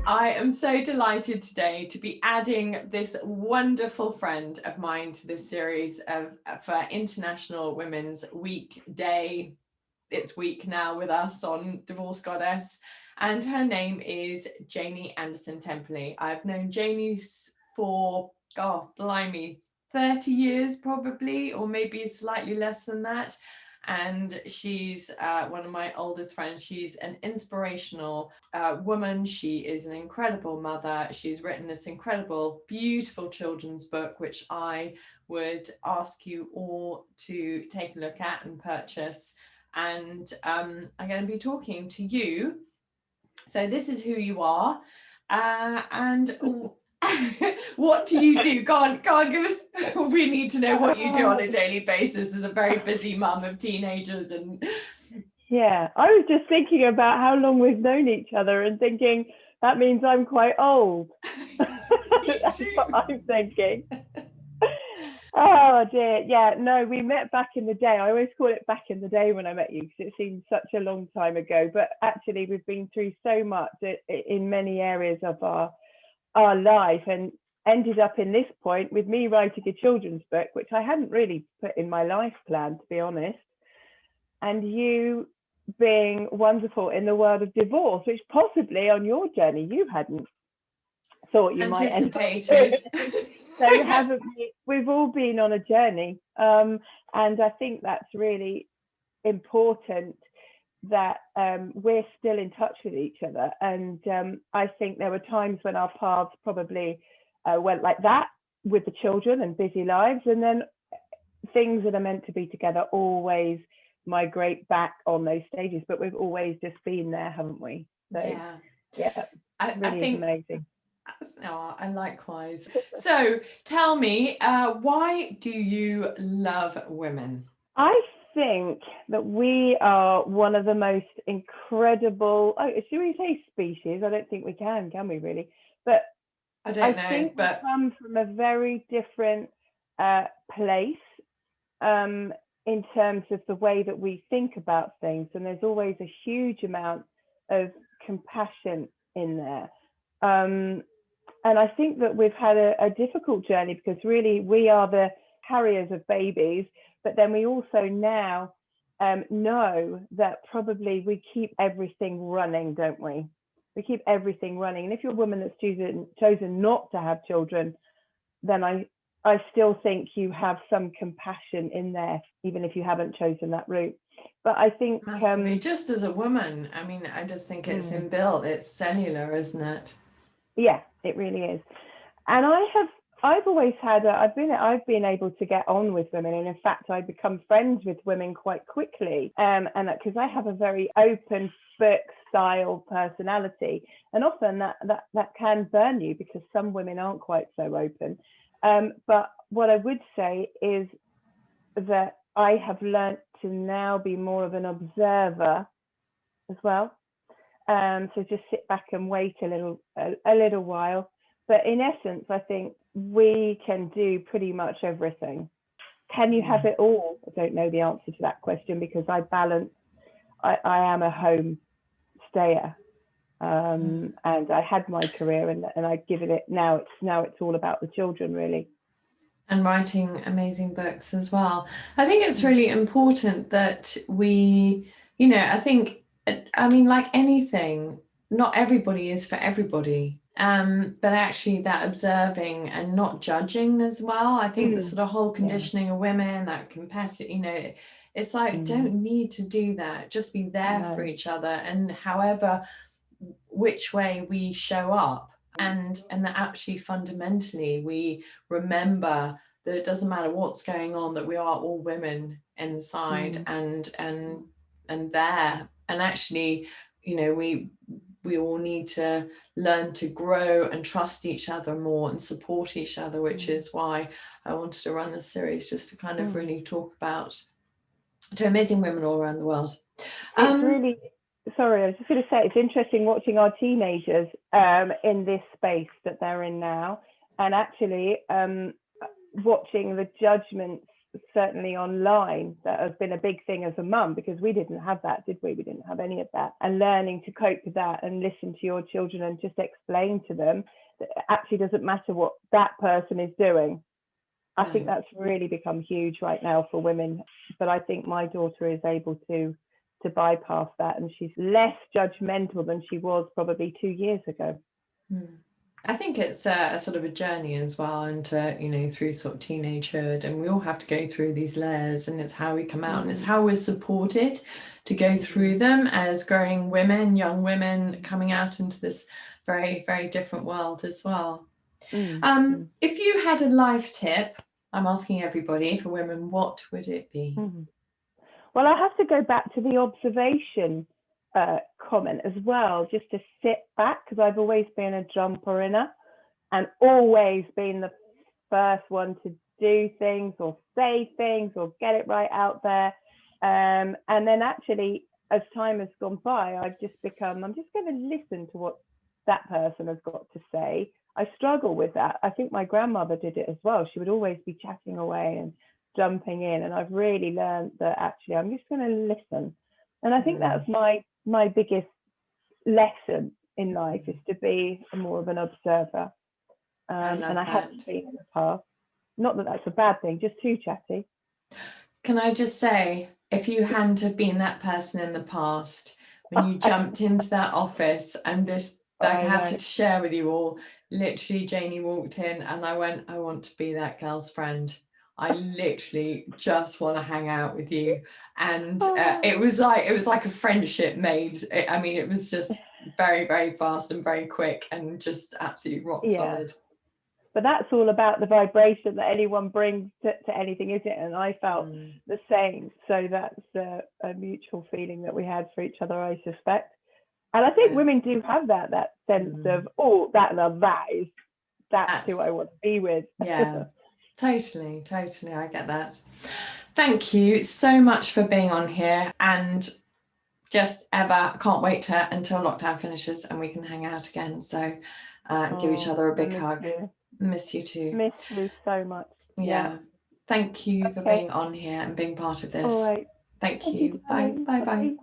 I am so delighted today to be adding this wonderful friend of mine to this series for International Women's Week Day. It's week now with us on Divorce Goddess, and her name is Janie Anderson-Temperley. I've known Janie for, God, blimey, 30 years probably, or maybe slightly less than that. And she's one of my oldest friends. She's an inspirational woman. She is an incredible mother. She's written this incredible, beautiful children's book, which I would ask you all to take a look at and purchase. And I'm going to be talking to you. So this is who you are. And what do you do? Go on, give us. We need to know what you do on a daily basis as a very busy mum of teenagers. And yeah, I was just thinking about how long we've known each other and thinking that means I'm quite old. That's what I'm thinking. Oh dear, yeah, no, we met back in the day. I always call it back in the day when I met you because it seems such a long time ago. But actually, we've been through so much in many areas of our life, and ended up in this point with me writing a children's book, which I hadn't really put in my life plan, to be honest, and you being wonderful in the world of divorce, which possibly on your journey you hadn't thought you might anticipated. So haven't we? We've all been on a journey, and I think that's really important that we're still in touch with each other. And I think there were times when our paths probably went like that with the children and busy lives, and then things that are meant to be together always migrate back on those stages. But we've always just been there, haven't we? So yeah, I think amazing. Oh, and likewise. So tell me, why do you love women? I think that we are one of the most incredible, should we say species? I don't think we can we really? But I don't know, think but we come from a very different place in terms of the way that we think about things. And there's always a huge amount of compassion in there. And I think that we've had a difficult journey because really we are the carriers of babies, but then we also now know that probably we keep everything running, don't we? We keep everything running. And if you're a woman that's chosen not to have children, then I still think you have some compassion in there, even if you haven't chosen that route. But I think just as a woman, I mean, I just think it's inbuilt, it's cellular, isn't it? Yeah, it really is. And I've always had I've been able to get on with women, and in fact I become friends with women quite quickly, and because I have a very open book style personality, and often that can burn you because some women aren't quite so open. But what I would say is that I have learnt to now be more of an observer as well. So just sit back and wait a little while. But in essence, I think we can do pretty much everything. Can you have it all? I don't know the answer to that question because I am a home stayer. And I had my career and I've given it now it's all about the children really. And writing amazing books as well. I think it's really important that we, I mean, like anything, not everybody is for everybody. But actually that observing and not judging as well. I think the sort of whole conditioning of women, that competitive, it's like, don't need to do that. Just be there for each other. And however, which way we show up. And that actually fundamentally we remember that it doesn't matter what's going on, that we are all women inside and there. And actually, we all need to learn to grow and trust each other more and support each other, which is why I wanted to run this series, just to kind of really talk about to amazing women all around the world. It's really, sorry, I was just going to say, it's interesting watching our teenagers in this space that they're in now, and actually watching the judgments certainly online, that has been a big thing as a mum, because we didn't have that, did we? We didn't have any of that. And learning to cope with that and listen to your children and just explain to them that it actually doesn't matter what that person is doing. I think that's really become huge right now for women. But I think my daughter is able to bypass that, and she's less judgmental than she was probably 2 years ago. I think it's a sort of a journey as well, into, you know, through sort of teenagehood, and we all have to go through these layers, and it's how we come out and it's how we're supported to go through them as growing women, young women coming out into this very, very different world as well. If you had a life tip, I'm asking everybody, for women, what would it be? Well, I have to go back to the observation comment as well, just to sit back, because I've always been a jumper inner and always been the first one to do things or say things or get it right out there. And then actually, as time has gone by, I've just become, I'm just going to listen to what that person has got to say. I struggle with that. I think my grandmother did it as well. She would always be chatting away and jumping in. And I've really learned that actually I'm just going to listen. And I think that's my biggest lesson in life, is to be more of an observer. And I haven't been in the past. Not that that's a bad thing, just too chatty. Can I just say, if you hadn't have been that person in the past, when you jumped into that office, and this, I have to share with you all, literally Janie walked in and I went, I want to be that girl's friend. I literally just want to hang out with you. And it was like a friendship made. I mean, it was just very, very fast and very quick and just absolutely rock solid. But that's all about the vibration that anyone brings to anything, isn't it? And I felt the same. So that's a mutual feeling that we had for each other, I suspect. And I think women do have that sense of, oh, that's who I want to be with. Yeah, totally. I get that. Thank you so much for being on here, and just I can't wait until lockdown finishes and we can hang out again. So give each other a big hug. Miss you too. Miss you so much. Yeah. Thank you for being on here and being part of this. All right. Thank you. Bye.